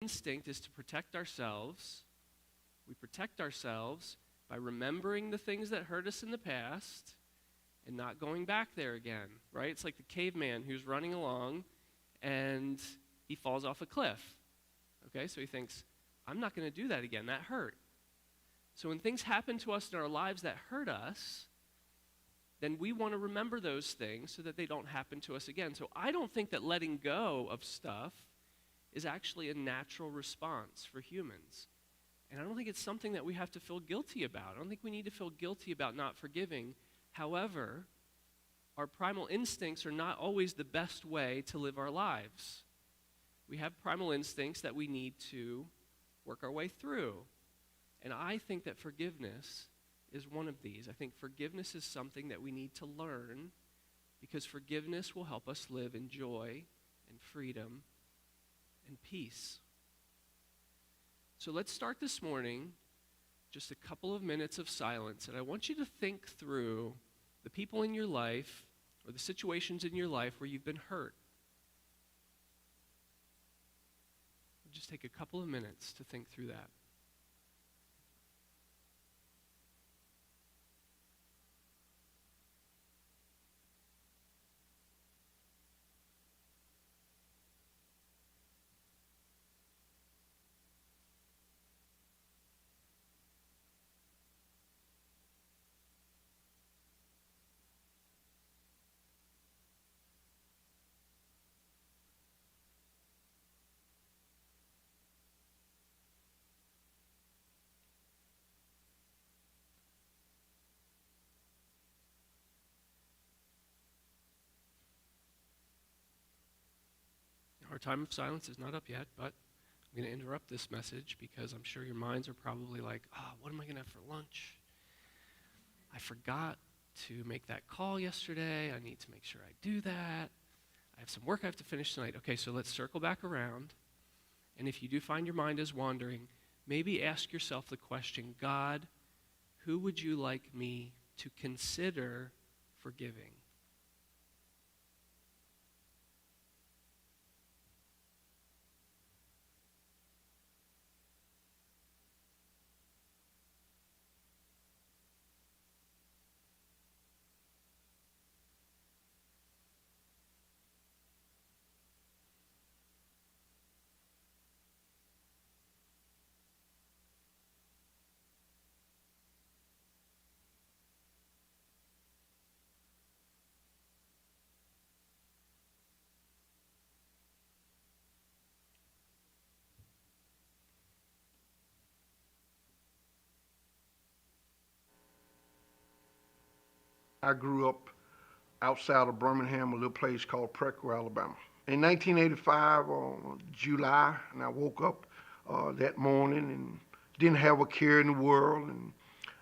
instinct is to protect ourselves. We protect ourselves by remembering the things that hurt us in the past and not going back there again, right? It's like the caveman who's running along and he falls off a cliff. Okay, so he thinks, I'm not going to do that again. That hurt. So when things happen to us in our lives that hurt us, then we want to remember those things so that they don't happen to us again. So I don't think that letting go of stuff is actually a natural response for humans. And I don't think it's something that we have to feel guilty about. I don't think we need to feel guilty about not forgiving. However, our primal instincts are not always the best way to live our lives. We have primal instincts that we need to work our way through. And I think that forgiveness is one of these. I think forgiveness is something that we need to learn because forgiveness will help us live in joy and freedom and peace. So let's start this morning, just a couple of minutes of silence, and I want you to think through the people in your life or the situations in your life where you've been hurt. Just take a couple of minutes to think through that. Our time of silence is not up yet, but I'm going to interrupt this message because I'm sure your minds are probably like, what am I going to have for lunch? I forgot to make that call yesterday. I need to make sure I do that. I have some work I have to finish tonight. Okay, so let's circle back around. And if you do find your mind is wandering, maybe ask yourself the question, God, who would you like me to consider forgiving? I grew up outside of Birmingham, a little place called Preco, Alabama. In 1985, July, and I woke up that morning and didn't have a care in the world. And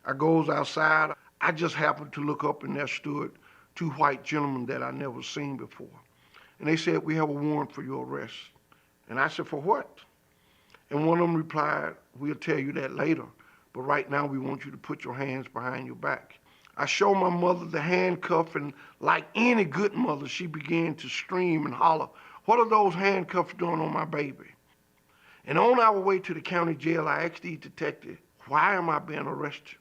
I goes outside. I just happened to look up, and there stood two white gentlemen that I never seen before. And they said, "We have a warrant for your arrest." And I said, "For what?" And one of them replied, "We'll tell you that later, but right now we want you to put your hands behind your back." I showed my mother the handcuff, and like any good mother, she began to scream and holler, "What are those handcuffs doing on my baby?" And on our way to the county jail, I asked the detective, "Why am I being arrested?"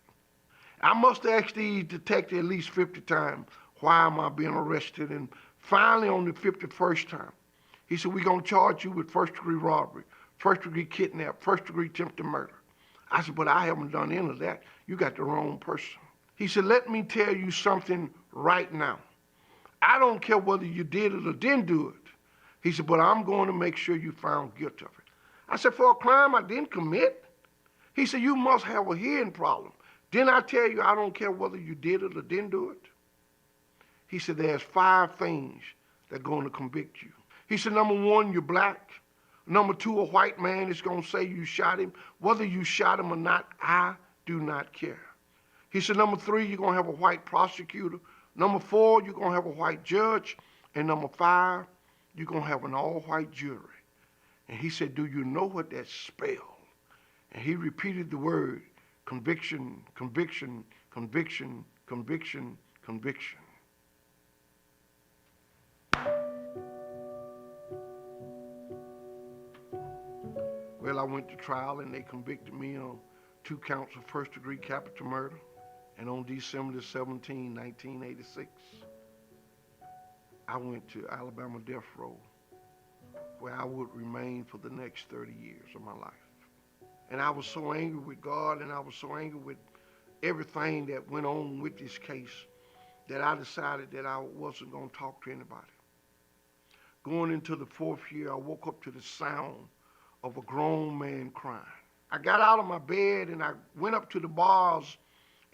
I must have asked the detective at least 50 times, "Why am I being arrested?" And finally, on the 51st time, he said, "We're going to charge you with first-degree robbery, first-degree kidnap, first-degree attempted murder." I said, "But I haven't done any of that. You got the wrong person." He said, "Let me tell you something right now. I don't care whether you did it or didn't do it." He said, "But I'm going to make sure you found guilty of it." I said, "For a crime I didn't commit?" He said, "You must have a hearing problem. Didn't I tell you I don't care whether you did it or didn't do it?" He said, "There's 5 things that are going to convict you." He said, "Number 1, you're black. Number 2, a white man is going to say you shot him. Whether you shot him or not, I do not care." He said, "Number 3, you're going to have a white prosecutor. Number 4, you're going to have a white judge. And number 5, you're going to have an all-white jury." And he said, "Do you know what that spells?" And he repeated the word, conviction, conviction, conviction, conviction, conviction. Well, I went to trial and they convicted me on 2 counts of first-degree capital murder. And on December 17, 1986, I went to Alabama death row where I would remain for the next 30 years of my life. And I was so angry with God and I was so angry with everything that went on with this case that I decided that I wasn't going to talk to anybody. Going into the 4th year, I woke up to the sound of a grown man crying. I got out of my bed and I went up to the bars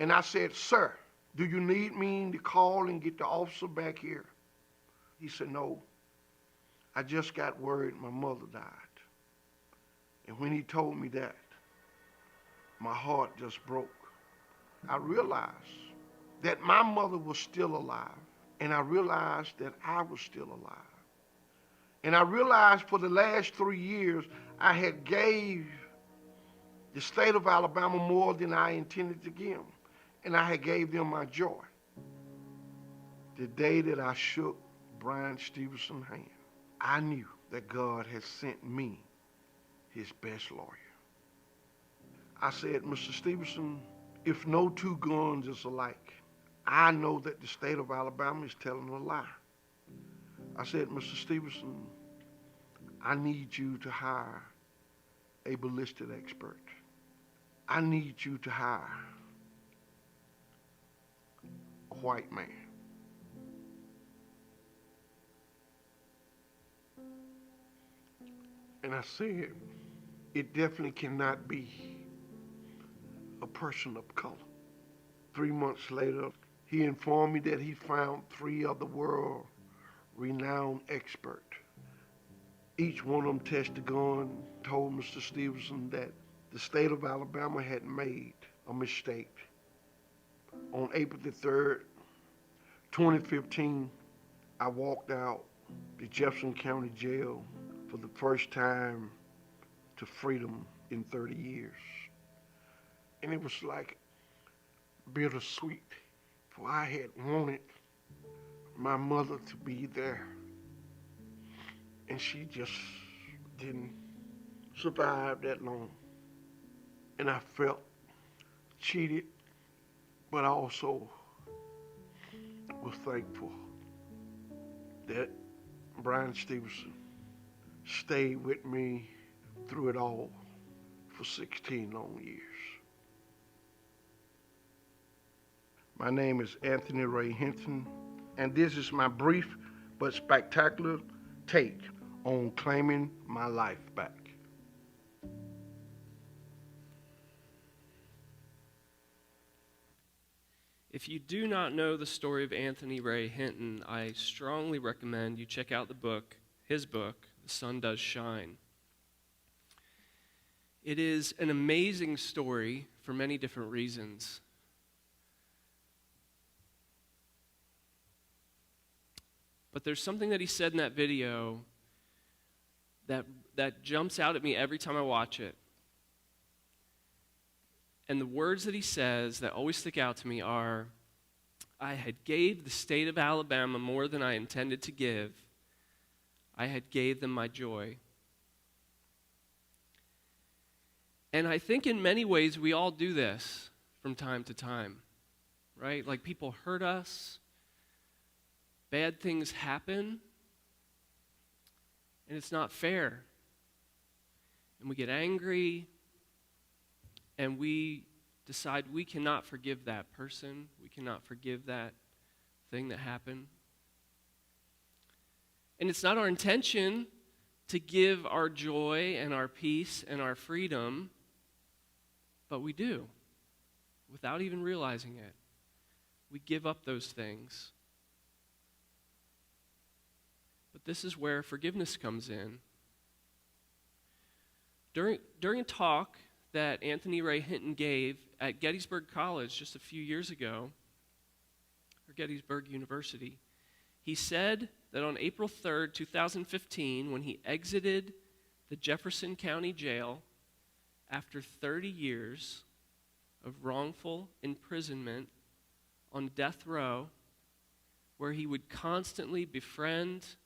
and I said, "Sir, do you need me to call and get the officer back here?" He said, "No, I just got word my mother died." And when he told me that, my heart just broke. I realized that my mother was still alive, and I realized that I was still alive. And I realized for the last 3 years, I had gave the state of Alabama more than I intended to give them. And I had gave them my joy. The day that I shook Brian Stevenson's hand, I knew that God had sent me his best lawyer. I said, "Mr. Stevenson, if no two guns is alike, I know that the state of Alabama is telling a lie." I said, "Mr. Stevenson, I need you to hire a ballistic expert. I need you to hire a white man." And I said, "It definitely cannot be a person of color." 3 months later, he informed me that he found 3 other world-renowned experts. Each one of them tested the gun, told Mr. Stevenson that the state of Alabama had made a mistake. On April the 3rd, 2015, I walked out the Jefferson County Jail for the first time to freedom in 30 years. And it was like bittersweet, for I had wanted my mother to be there. And she just didn't survive that long. And I felt cheated, but I also was thankful that Brian Stevenson stayed with me through it all for 16 long years. My name is Anthony Ray Hinton, and this is my brief but spectacular take on claiming my life back. If you do not know the story of Anthony Ray Hinton, I strongly recommend you check out his book, The Sun Does Shine. It is an amazing story for many different reasons. But there's something that he said in that video that jumps out at me every time I watch it. And the words that he says that always stick out to me are, "I had gave the state of Alabama more than I intended to give. I had gave them my joy." And I think in many ways we all do this from time to time, right? Like people hurt us, bad things happen, and it's not fair. And we get angry, and we decide we cannot forgive that person. We cannot forgive that thing that happened. And it's not our intention to give our joy and our peace and our freedom, but we do, without even realizing it. We give up those things. But this is where forgiveness comes in. During a talk that Anthony Ray Hinton gave at Gettysburg College just a few years ago, or Gettysburg University, he said that on April 3rd, 2015, when he exited the Jefferson County Jail after 30 years of wrongful imprisonment on death row, where he would constantly befriend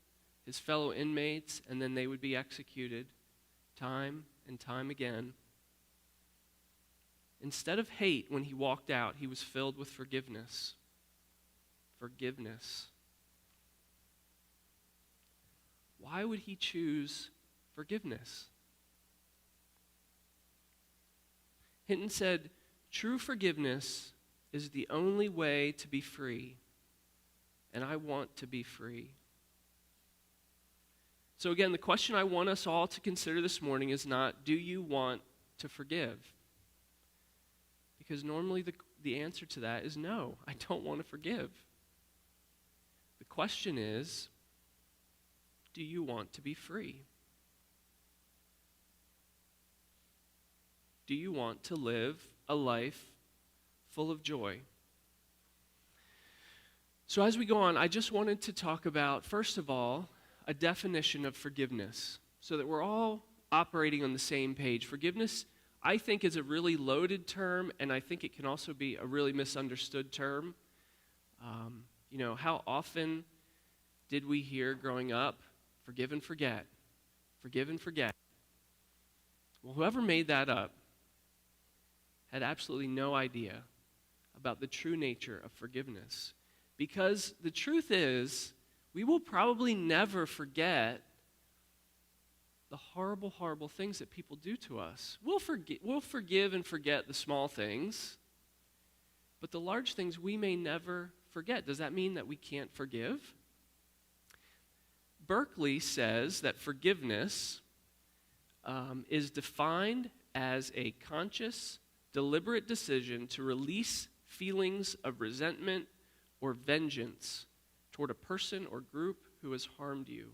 his fellow inmates and then they would be executed time and time again. Instead of hate, when he walked out, he was filled with forgiveness. Forgiveness. Why would he choose forgiveness? Hinton said, "True forgiveness is the only way to be free, and I want to be free." So again, the question I want us all to consider this morning is not, do you want to forgive? Because normally the answer to that is no, I don't want to forgive. The question is, do you want to be free? Do you want to live a life full of joy? So as we go on, I just wanted to talk about, first of all, a definition of forgiveness so that we're all operating on the same page. Forgiveness, I think, is a really loaded term, and I think it can also be a really misunderstood term. How often did we hear growing up, forgive and forget, forgive and forget? Well, whoever made that up had absolutely no idea about the true nature of forgiveness. Because the truth is, we will probably never forget the horrible, horrible things that people do to us. We'll forgive and forget the small things, but the large things we may never forget. Does that mean that we can't forgive? Berkeley says that forgiveness is defined as a conscious, deliberate decision to release feelings of resentment or vengeance toward a person or group who has harmed you,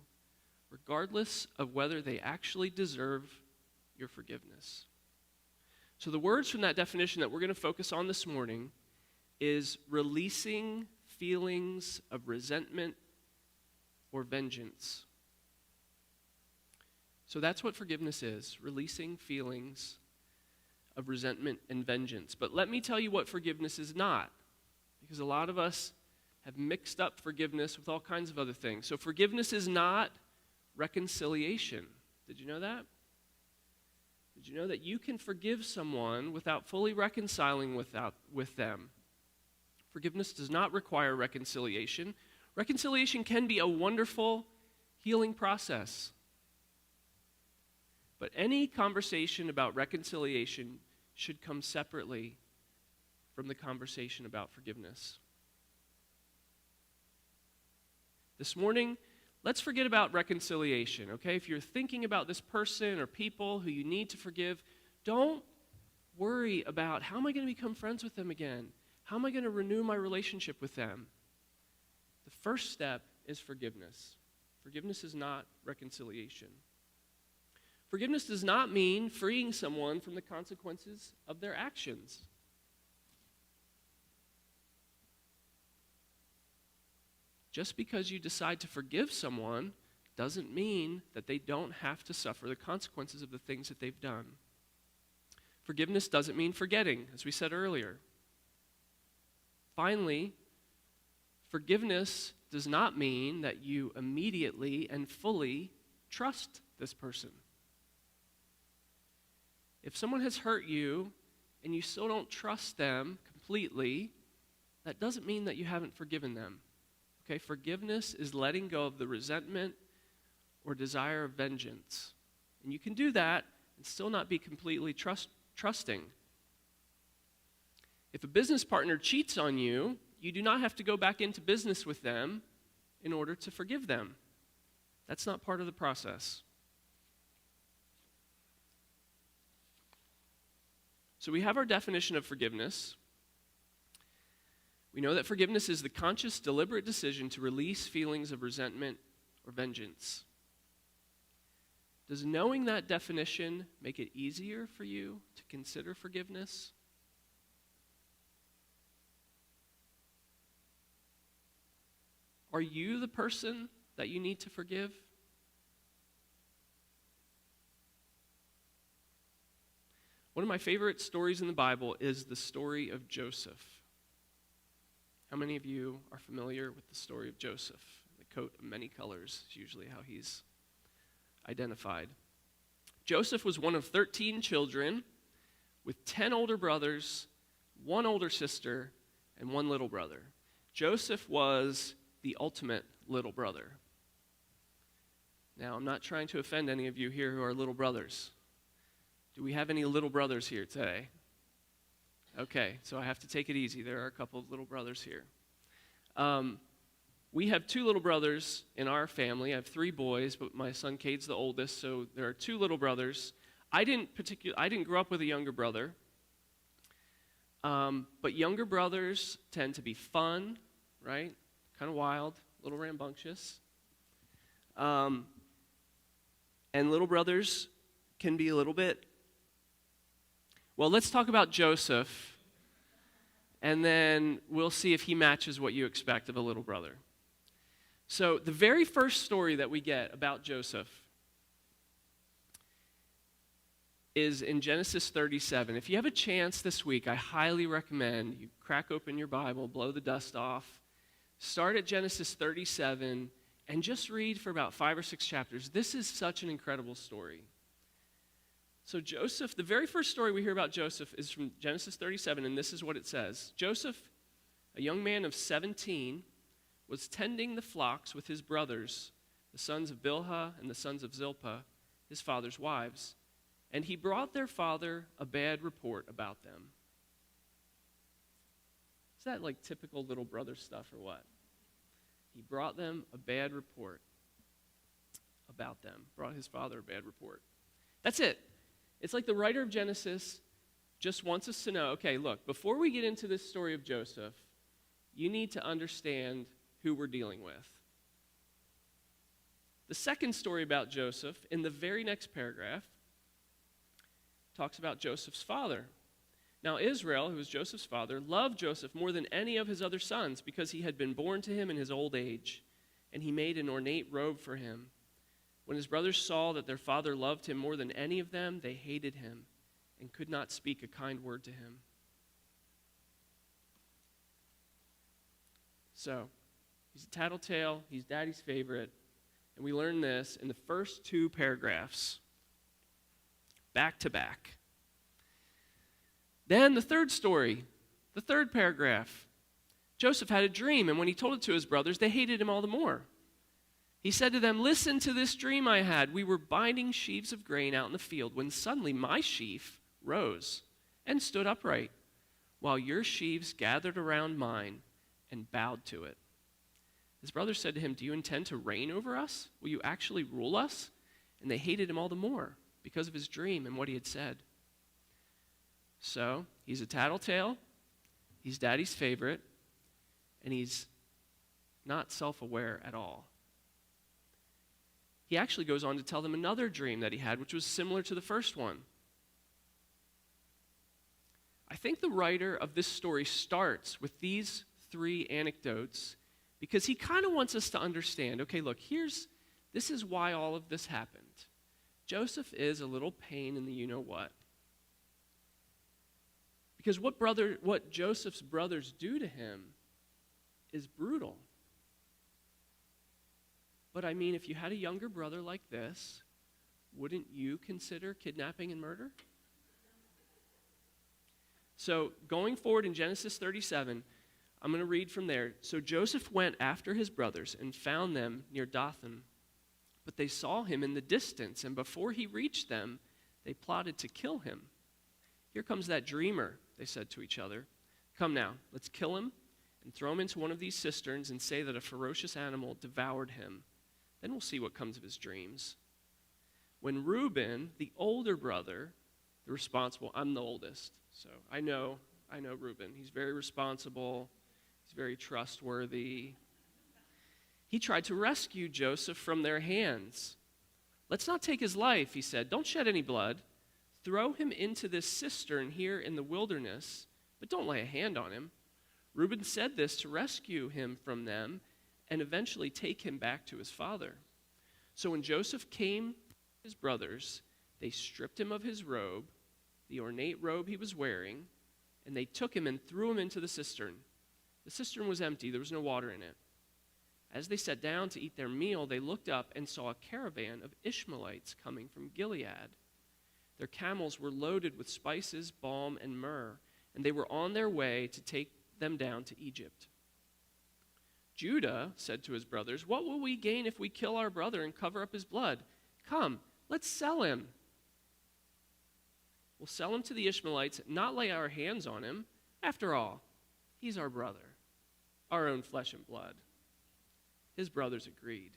regardless of whether they actually deserve your forgiveness. So the words from that definition that we're going to focus on this morning is releasing feelings of resentment or vengeance. So that's what forgiveness is, releasing feelings of resentment and vengeance. But let me tell you what forgiveness is not, because a lot of us have mixed up forgiveness with all kinds of other things. So forgiveness is not reconciliation. Did you know that? Did you know that you can forgive someone without fully reconciling with them? Forgiveness does not require reconciliation. Reconciliation can be a wonderful healing process. But any conversation about reconciliation should come separately from the conversation about forgiveness. This morning, let's forget about reconciliation, okay? If you're thinking about this person or people who you need to forgive, don't worry about, how am I going to become friends with them again? How am I going to renew my relationship with them? The first step is forgiveness. Forgiveness is not reconciliation. Forgiveness does not mean freeing someone from the consequences of their actions. Just because you decide to forgive someone doesn't mean that they don't have to suffer the consequences of the things that they've done. Forgiveness doesn't mean forgetting, as we said earlier. Finally, forgiveness does not mean that you immediately and fully trust this person. If someone has hurt you and you still don't trust them completely, that doesn't mean that you haven't forgiven them. Okay, forgiveness is letting go of the resentment or desire of vengeance. And you can do that and still not be completely trusting. If a business partner cheats on you, you do not have to go back into business with them in order to forgive them. That's not part of the process. So we have our definition of forgiveness. We know that forgiveness is the conscious, deliberate decision to release feelings of resentment or vengeance. Does knowing that definition make it easier for you to consider forgiveness? Are you the person that you need to forgive? One of my favorite stories in the Bible is the story of Joseph. How many of you are familiar with the story of Joseph? The coat of many colors is usually how he's identified. Joseph was one of 13 children with 10 older brothers, 1 older sister, and 1 little brother. Joseph was the ultimate little brother. Now, I'm not trying to offend any of you here who are little brothers. Do we have any little brothers here today? Okay, so I have to take it easy. There are a couple of little brothers here. We have 2 little brothers in our family. I have 3 boys, but my son Cade's the oldest, so there are 2 little brothers. I didn't grow up with a younger brother, but younger brothers tend to be fun, right? Kind of wild, a little rambunctious. And little brothers can be a little bit. Well, let's talk about Joseph, and then we'll see if he matches what you expect of a little brother. So the very first story that we get about Joseph is in Genesis 37. If you have a chance this week, I highly recommend you crack open your Bible, blow the dust off, start at Genesis 37, and just read for about 5 or 6 chapters. This is such an incredible story. So Joseph, the very first story we hear about Joseph is from Genesis 37, and this is what it says. Joseph, a young man of 17, was tending the flocks with his brothers, the sons of Bilhah and the sons of Zilpah, his father's wives, and he brought their father a bad report about them. Is that like typical little brother stuff or what? He brought them a bad report about them. Brought his father a bad report. That's it. It's like the writer of Genesis just wants us to know, okay, look, before we get into this story of Joseph, you need to understand who we're dealing with. The second story about Joseph, in the very next paragraph, talks about Joseph's father. Now Israel, who was Joseph's father, loved Joseph more than any of his other sons because he had been born to him in his old age, and he made an ornate robe for him. When his brothers saw that their father loved him more than any of them, they hated him and could not speak a kind word to him. So, he's a tattletale, he's daddy's favorite, and we learn this in the first 2 paragraphs, back to back. Then the third story, the third paragraph. Joseph had a dream, and when he told it to his brothers, they hated him all the more. He said to them, "Listen to this dream I had. We were binding sheaves of grain out in the field when suddenly my sheaf rose and stood upright, while your sheaves gathered around mine and bowed to it." His brothers said to him, "Do you intend to reign over us? Will you actually rule us?" And they hated him all the more because of his dream and what he had said. So, he's a tattletale, he's daddy's favorite, and he's not self-aware at all. He actually goes on to tell them another dream that he had, which was similar to the first one. I think the writer of this story starts with these 3 anecdotes because he kind of wants us to understand, okay, look, this is why all of this happened. Joseph is a little pain in the you-know-what. Because what Joseph's brothers do to him is brutal. But I mean, if you had a younger brother like this, wouldn't you consider kidnapping and murder? So going forward in Genesis 37, I'm going to read from there. So Joseph went after his brothers and found them near Dothan. But they saw him in the distance, and before he reached them, they plotted to kill him. "Here comes that dreamer," they said to each other. "Come now, let's kill him and throw him into one of these cisterns and say that a ferocious animal devoured him. Then we'll see what comes of his dreams." When Reuben, the older brother, the responsible, I'm the oldest, so I know Reuben. He's very responsible. He's very trustworthy. He tried to rescue Joseph from their hands. "Let's not take his life," he said. "Don't shed any blood. Throw him into this cistern here in the wilderness, but don't lay a hand on him." Reuben said this to rescue him from them and eventually take him back to his father. So when Joseph came to his brothers, they stripped him of his robe, the ornate robe he was wearing, and they took him and threw him into the cistern. The cistern was empty, there was no water in it. As they sat down to eat their meal, they looked up and saw a caravan of Ishmaelites coming from Gilead. Their camels were loaded with spices, balm, and myrrh, and they were on their way to take them down to Egypt. Judah said to his brothers, "What will we gain if we kill our brother and cover up his blood? Come, let's sell him. We'll sell him to the Ishmaelites, not lay our hands on him. After all, he's our brother, our own flesh and blood." His brothers agreed.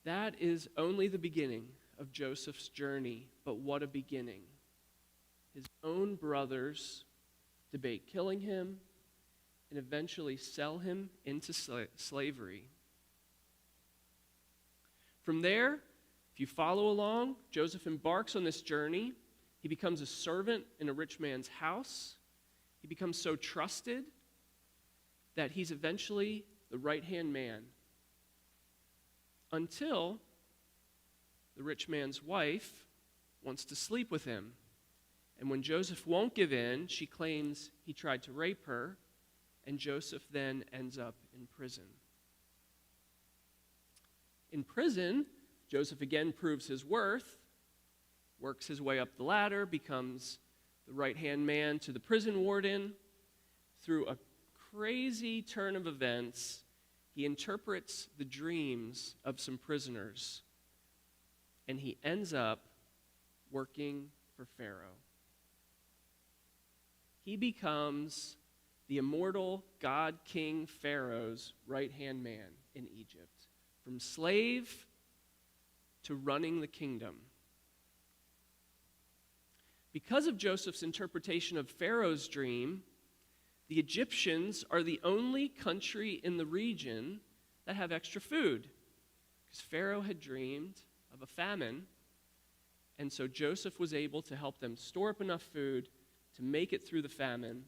That is only the beginning of Joseph's journey, but what a beginning. His own brothers debate killing him and eventually sell him into slavery. From there, if you follow along, Joseph embarks on this journey. He becomes a servant in a rich man's house. He becomes so trusted that he's eventually the right-hand man, until the rich man's wife wants to sleep with him. And when Joseph won't give in, she claims he tried to rape her, and Joseph then ends up in prison. In prison, Joseph again proves his worth, works his way up the ladder, becomes the right-hand man to the prison warden. Through a crazy turn of events, he interprets the dreams of some prisoners, and he ends up working for Pharaoh. He becomes the immortal God King Pharaoh's right-hand man in Egypt, from slave to running the kingdom. Because of Joseph's interpretation of Pharaoh's dream, the Egyptians are the only country in the region that have extra food, because Pharaoh had dreamed of a famine, and so Joseph was able to help them store up enough food to make it through the famine.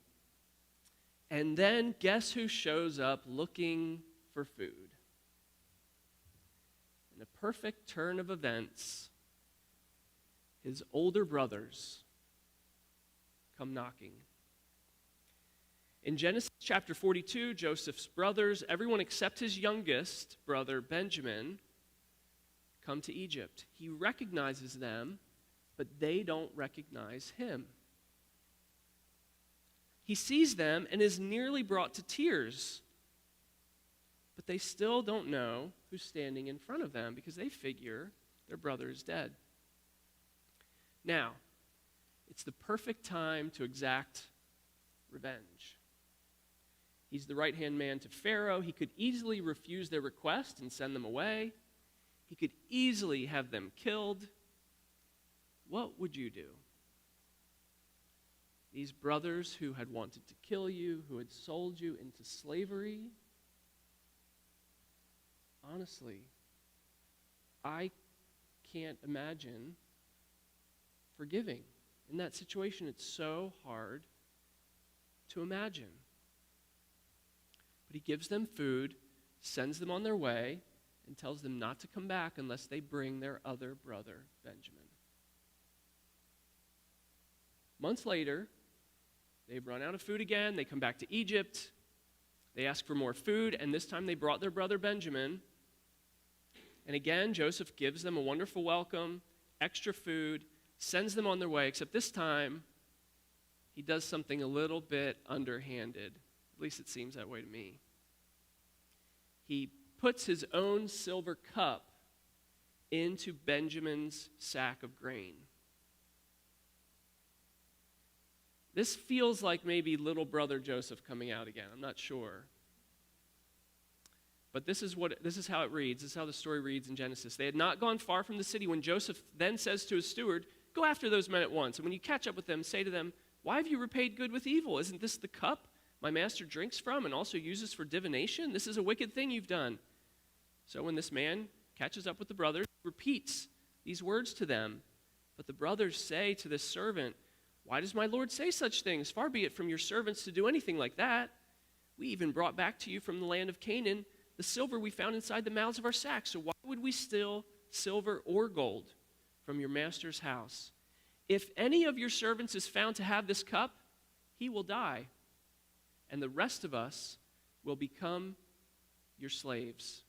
And then guess who shows up looking for food? In a perfect turn of events, his older brothers come knocking. In Genesis chapter 42, Joseph's brothers, everyone except his youngest brother, Benjamin, come to Egypt. He recognizes them, but they don't recognize him. He sees them and is nearly brought to tears, but they still don't know who's standing in front of them because they figure their brother is dead. Now, it's the perfect time to exact revenge. He's the right-hand man to Pharaoh. He could easily refuse their request and send them away. He could easily have them killed. What would you do? These brothers who had wanted to kill you, who had sold you into slavery, honestly, I can't imagine forgiving. In that situation, it's so hard to imagine. But he gives them food, sends them on their way, and tells them not to come back unless they bring their other brother, Benjamin. Months later, they've run out of food again. They come back to Egypt. They ask for more food, and this time they brought their brother Benjamin. And again, Joseph gives them a wonderful welcome, extra food, sends them on their way, except this time he does something a little bit underhanded. At least it seems that way to me. He puts his own silver cup into Benjamin's sack of grain. This feels like maybe little brother Joseph coming out again. I'm not sure. But this is how it reads. This is how the story reads in Genesis. They had not gone far from the city when Joseph then says to his steward, "Go after those men at once, and when you catch up with them, say to them, 'Why have you repaid good with evil? Isn't this the cup my master drinks from and also uses for divination? This is a wicked thing you've done.' So when this man catches up with the brothers, he repeats these words to them. But the brothers say to this servant, 'Why does my lord say such things? Far be it from your servants to do anything like that. We even brought back to you from the land of Canaan the silver we found inside the mouths of our sacks. So why would we steal silver or gold from your master's house? If any of your servants is found to have this cup, he will die, and the rest of us will become your slaves.'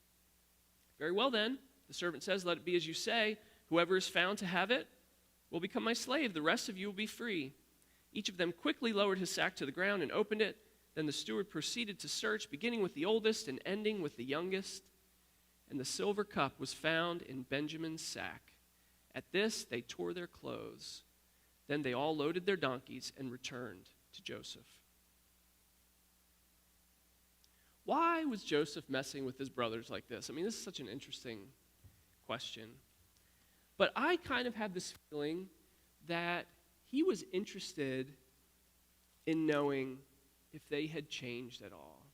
'Very well then,' the servant says, 'let it be as you say. Whoever is found to have it will become my slave. The rest of you will be free." Each of them quickly lowered his sack to the ground and opened it. Then the steward proceeded to search, beginning with the oldest and ending with the youngest. And the silver cup was found in Benjamin's sack. At this, they tore their clothes. Then they all loaded their donkeys and returned to Joseph. Why was Joseph messing with his brothers like this? I mean, this is such an interesting question. But I kind of have this feeling that he was interested in knowing if they had changed at all.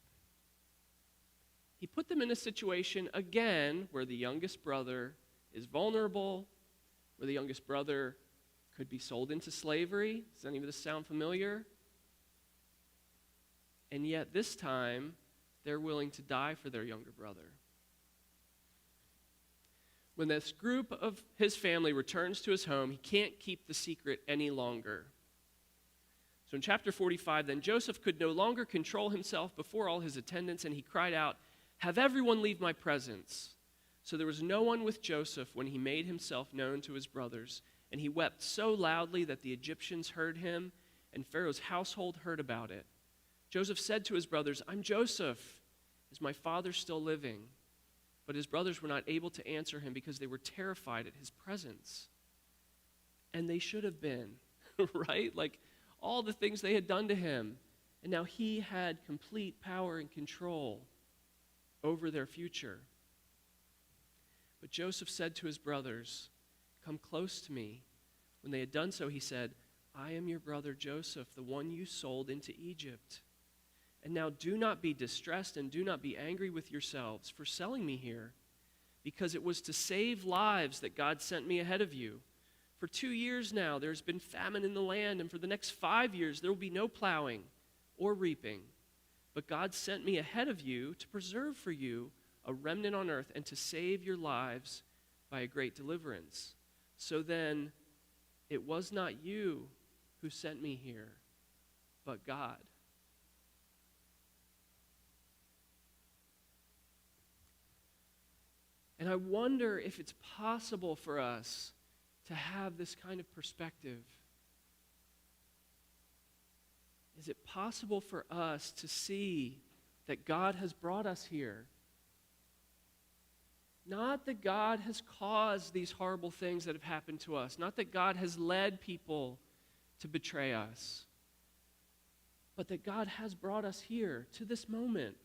He put them in a situation, again, where the youngest brother is vulnerable, where the youngest brother could be sold into slavery. Does any of this sound familiar? And yet this time, they're willing to die for their younger brother. When this group of his family returns to his home, he can't keep the secret any longer. So in chapter 45, then Joseph could no longer control himself before all his attendants, and he cried out, "Have everyone leave my presence." So there was no one with Joseph when he made himself known to his brothers, and he wept so loudly that the Egyptians heard him, and Pharaoh's household heard about it. Joseph said to his brothers, "I'm Joseph. Is my father still living?" But his brothers were not able to answer him because they were terrified at his presence. And they should have been, right? Like all the things they had done to him. And now he had complete power and control over their future. But Joseph said to his brothers, "Come close to me." When they had done so, he said, "I am your brother Joseph, the one you sold into Egypt. And now do not be distressed and do not be angry with yourselves for selling me here, because it was to save lives that God sent me ahead of you. For 2 years now there's been famine in the land, and for the next 5 years there will be no plowing or reaping. But God sent me ahead of you to preserve for you a remnant on earth and to save your lives by a great deliverance. So then, it was not you who sent me here, but God." And I wonder if it's possible for us to have this kind of perspective. Is it possible for us to see that God has brought us here? Not that God has caused these horrible things that have happened to us. Not that God has led people to betray us. But that God has brought us here to this moment.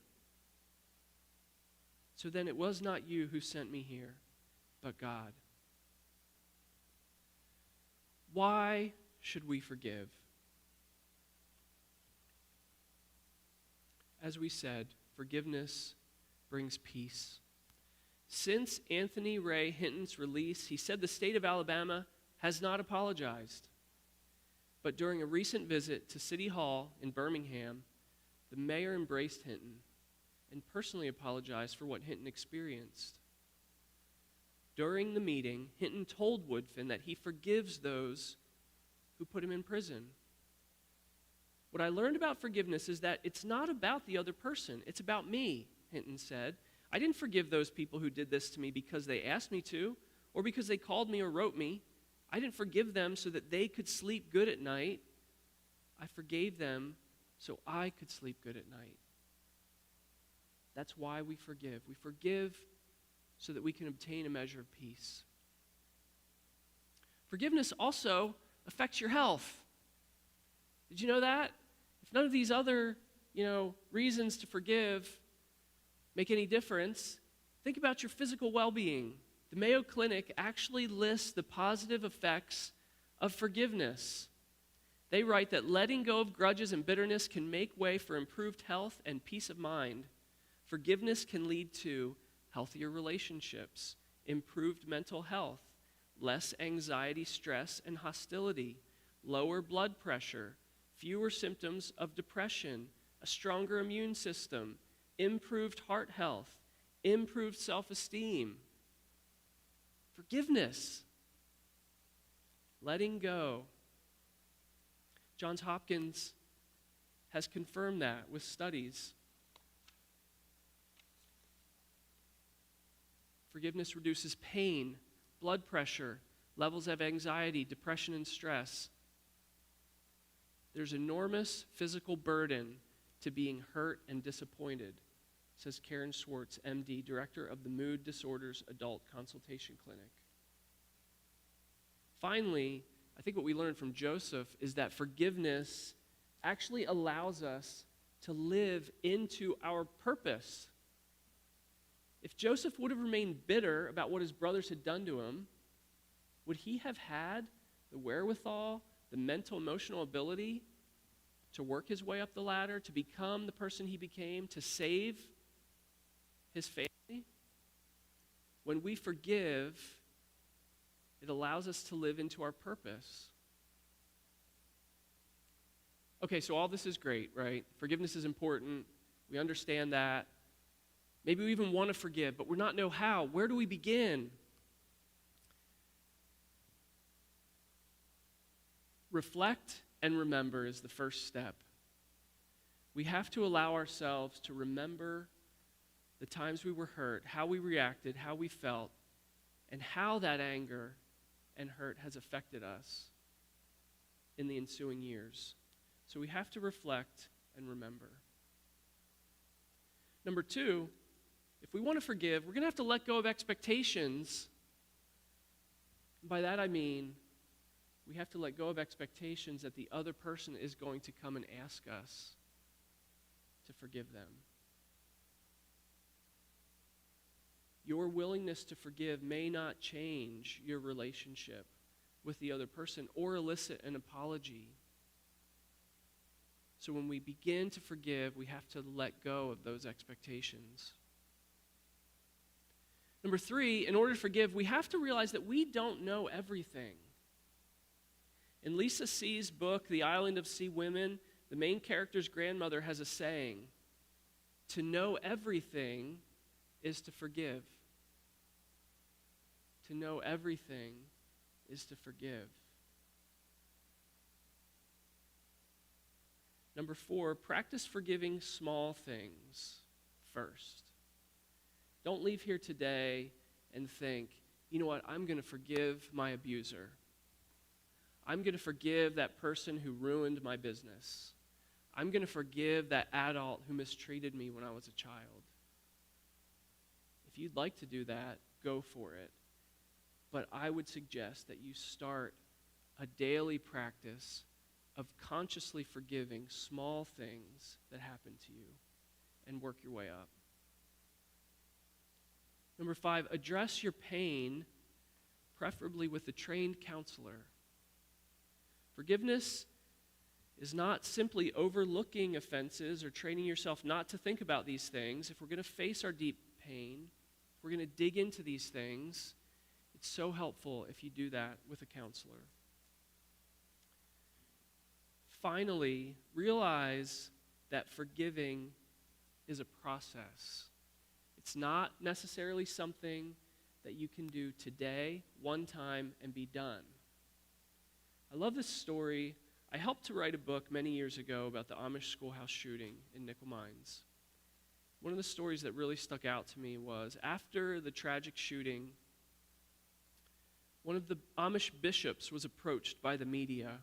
So then it was not you who sent me here, but God. Why should we forgive? As we said, forgiveness brings peace. Since Anthony Ray Hinton's release, he said the state of Alabama has not apologized. But during a recent visit to City Hall in Birmingham, the mayor embraced Hinton and personally apologized for what Hinton experienced. During the meeting, Hinton told Woodfin that he forgives those who put him in prison. What I learned about forgiveness is that it's not about the other person. It's about me, Hinton said. I didn't forgive those people who did this to me because they asked me to, or because they called me or wrote me. I didn't forgive them so that they could sleep good at night. I forgave them so I could sleep good at night. That's why we forgive. We forgive so that we can obtain a measure of peace. Forgiveness also affects your health. Did you know that? If none of these other, reasons to forgive make any difference, think about your physical well-being. The Mayo Clinic actually lists the positive effects of forgiveness. They write that letting go of grudges and bitterness can make way for improved health and peace of mind. Forgiveness can lead to healthier relationships, improved mental health, less anxiety, stress, and hostility, lower blood pressure, fewer symptoms of depression, a stronger immune system, improved heart health, improved self-esteem. Forgiveness. Letting go. Johns Hopkins has confirmed that with studies. Forgiveness reduces pain, blood pressure, levels of anxiety, depression, and stress. There's enormous physical burden to being hurt and disappointed, says Karen Schwartz, MD, director of the Mood Disorders Adult Consultation Clinic. Finally, I think what we learned from Joseph is that forgiveness actually allows us to live into our purpose. If Joseph would have remained bitter about what his brothers had done to him, would he have had the wherewithal, the mental, emotional ability to work his way up the ladder, to become the person he became, to save his family? When we forgive, it allows us to live into our purpose. Okay, so all this is great, right? Forgiveness is important. We understand that. Maybe we even want to forgive, but we're not know how. Where do we begin? Reflect and remember is the first step. We have to allow ourselves to remember the times we were hurt, how we reacted, how we felt, and how that anger and hurt has affected us in the ensuing years. So we have to reflect and remember. Number two, if we want to forgive, we're going to have to let go of expectations. By that I mean, we have to let go of expectations that the other person is going to come and ask us to forgive them. Your willingness to forgive may not change your relationship with the other person or elicit an apology. So when we begin to forgive, we have to let go of those expectations. Number three, in order to forgive, we have to realize that we don't know everything. In Lisa C's book, The Island of Sea Women, the main character's grandmother has a saying, "To know everything is to forgive." To know everything is to forgive. Number four, practice forgiving small things first. Don't leave here today and think, you know what, I'm going to forgive my abuser. I'm going to forgive that person who ruined my business. I'm going to forgive that adult who mistreated me when I was a child. If you'd like to do that, go for it. But I would suggest that you start a daily practice of consciously forgiving small things that happen to you and work your way up. Number five, address your pain, preferably with a trained counselor. Forgiveness is not simply overlooking offenses or training yourself not to think about these things. If we're going to face our deep pain, if we're going to dig into these things, it's so helpful if you do that with a counselor. Finally, realize that forgiving is a process. It's not necessarily something that you can do today, one time, and be done. I love this story. I helped to write a book many years ago about the Amish schoolhouse shooting in Nickel Mines. One of the stories that really stuck out to me was after the tragic shooting, one of the Amish bishops was approached by the media,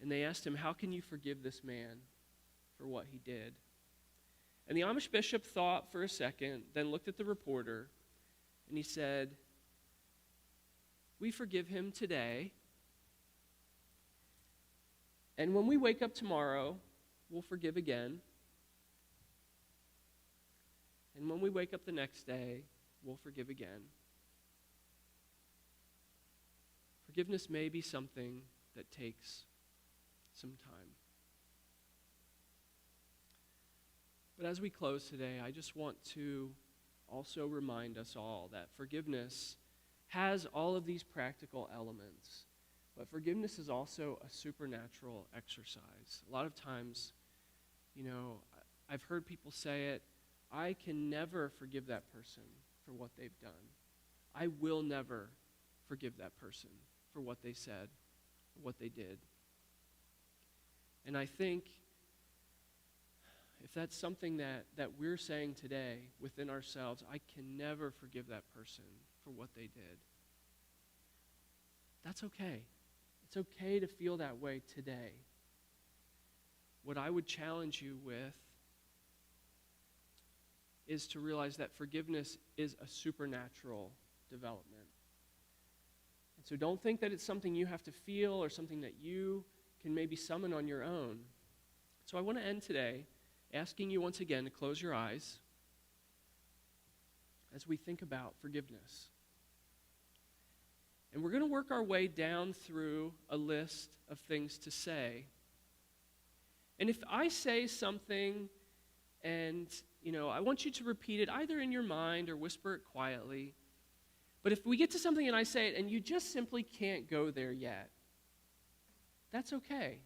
and they asked him, "How can you forgive this man for what he did?" And the Amish bishop thought for a second, then looked at the reporter, and he said, "We forgive him today, and when we wake up tomorrow, we'll forgive again. And when we wake up the next day, we'll forgive again." Forgiveness may be something that takes some time. But as we close today, I just want to also remind us all that forgiveness has all of these practical elements, but forgiveness is also a supernatural exercise. A lot of times, I've heard people say it, I can never forgive that person for what they've done. I will never forgive that person for what they said, or what they did. And I think if that's something that we're saying today within ourselves, I can never forgive that person for what they did. That's okay. It's okay to feel that way today. What I would challenge you with is to realize that forgiveness is a supernatural development. And so don't think that it's something you have to feel or something that you can maybe summon on your own. So I want to end today asking you once again to close your eyes as we think about forgiveness. And we're going to work our way down through a list of things to say. And if I say something and, I want you to repeat it either in your mind or whisper it quietly. But if we get to something and I say it and you just simply can't go there yet, that's okay.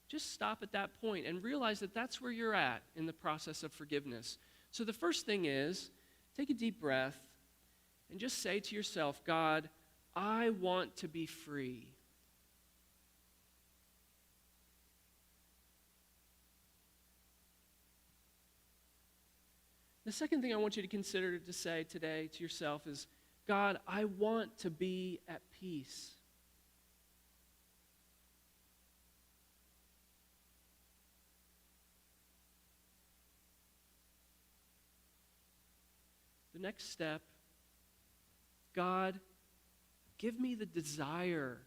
Just stop at that point and realize that that's where you're at in the process of forgiveness. So the first thing is, take a deep breath and just say to yourself, God, I want to be free. The second thing I want you to consider to say today to yourself is, God, I want to be at peace. The next step, God, give me the desire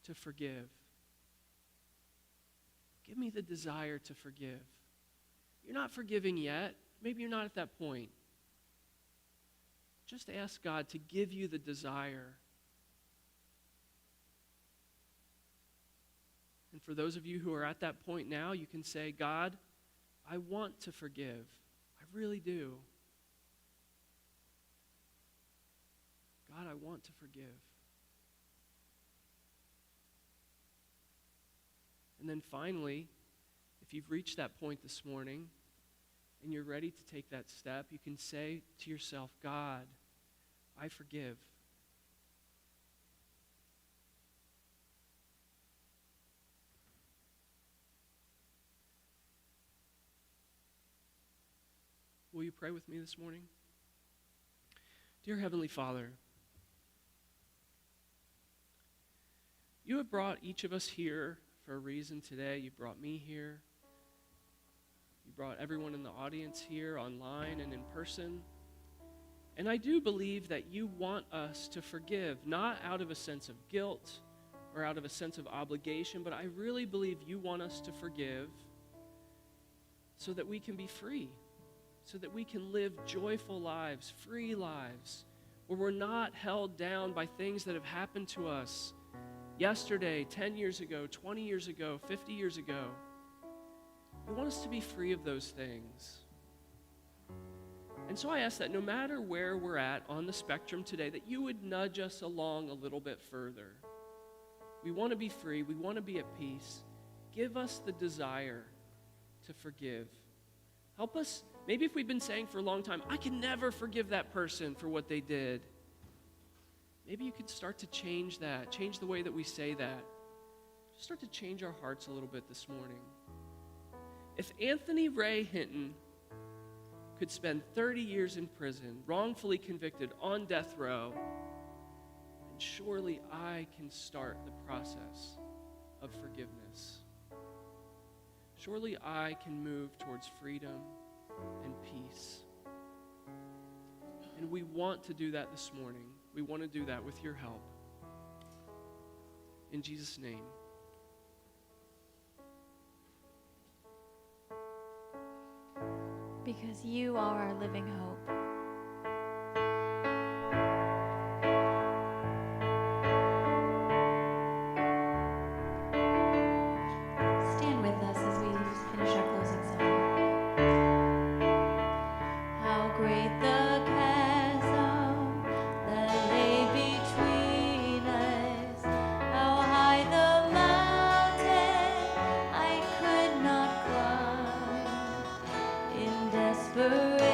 to forgive. Give me the desire to forgive. You're not forgiving yet. Maybe you're not at that point. Just ask God to give you the desire. And for those of you who are at that point now, you can say, God, I want to forgive. I really do. God, I want to forgive. And then finally, if you've reached that point this morning and you're ready to take that step, you can say to yourself, God, I forgive. Will you pray with me this morning? Dear Heavenly Father, you have brought each of us here for a reason today. You brought me here. You brought everyone in the audience here, online and in person. And I do believe that you want us to forgive, not out of a sense of guilt or out of a sense of obligation, but I really believe you want us to forgive so that we can be free, so that we can live joyful lives, free lives, where we're not held down by things that have happened to us yesterday, 10 years ago, 20 years ago, 50 years ago. You want us to be free of those things. And so I ask that no matter where we're at on the spectrum today, that you would nudge us along a little bit further. We want to be free. We want to be at peace. Give us the desire to forgive. Help us, maybe if we've been saying for a long time, I can never forgive that person for what they did. Maybe you could start to change that, change the way that we say that. Just start to change our hearts a little bit this morning. If Anthony Ray Hinton could spend 30 years in prison, wrongfully convicted on death row, then surely I can start the process of forgiveness. Surely I can move towards freedom and peace. And we want to do that this morning. We want to do that with your help. In Jesus' name. Because you are our living hope. Stand with us as we finish our closing song. How great the chasm that lay between us, how high the mountain I could not climb. In desperation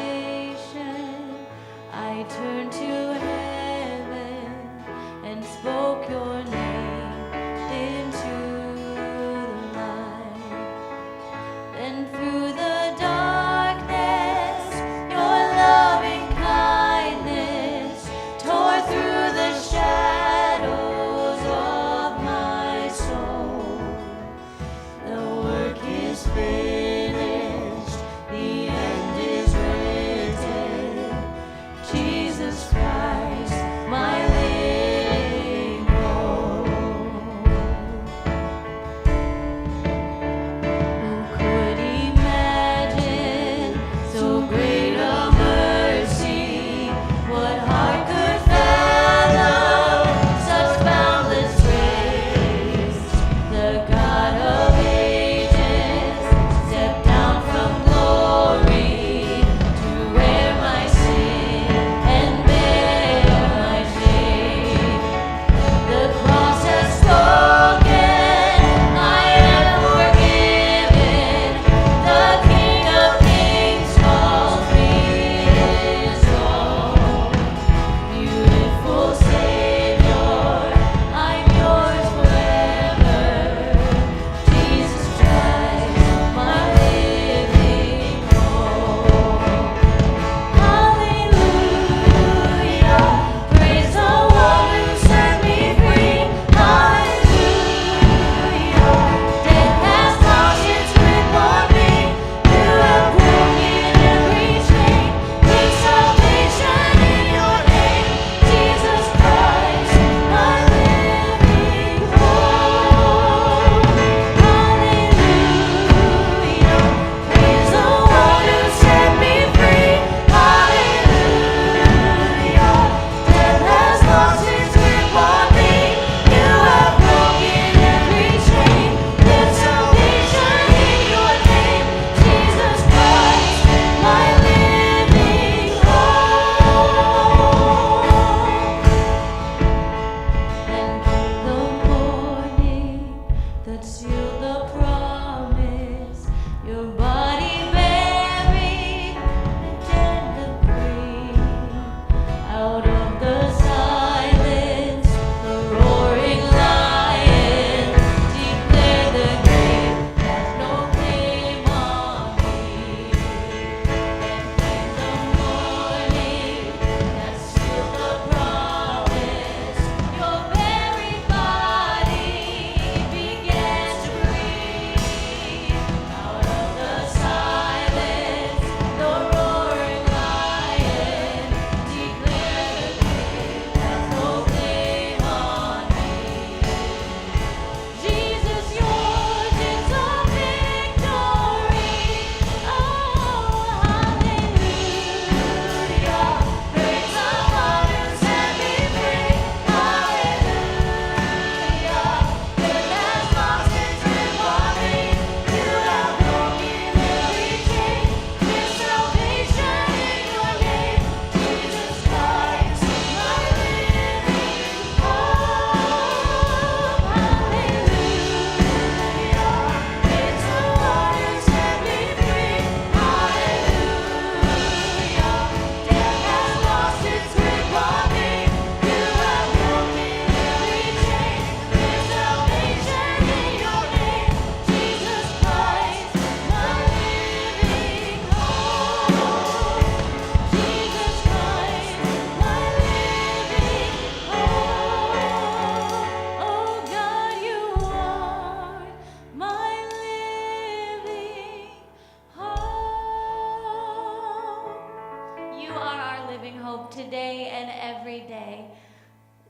hope today and every day.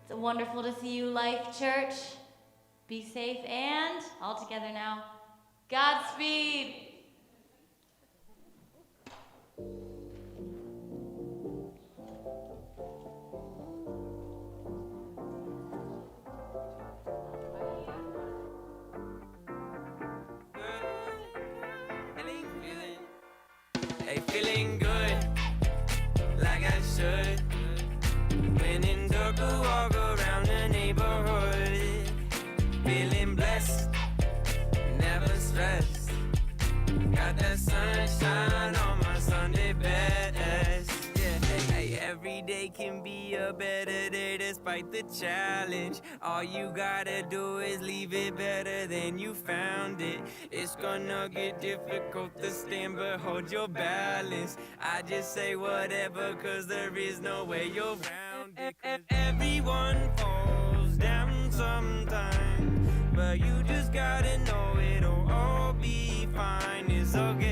It's wonderful to see you, Life Church. Be safe and, all together now, Godspeed. Hey, feeling good, like I should. When in dark, walk around the neighborhood. Feeling blessed, never stressed. Got that sunshine on my Sunday best. Yeah, hey, every day can be a better day despite the challenge. All you gotta do is leave it better than you found it. It's gonna get difficult to stand, but hold your balance. I just say whatever, cause there is no way you're around it. 'Cause everyone falls down sometime, but you just gotta know it'll all be fine. It's okay.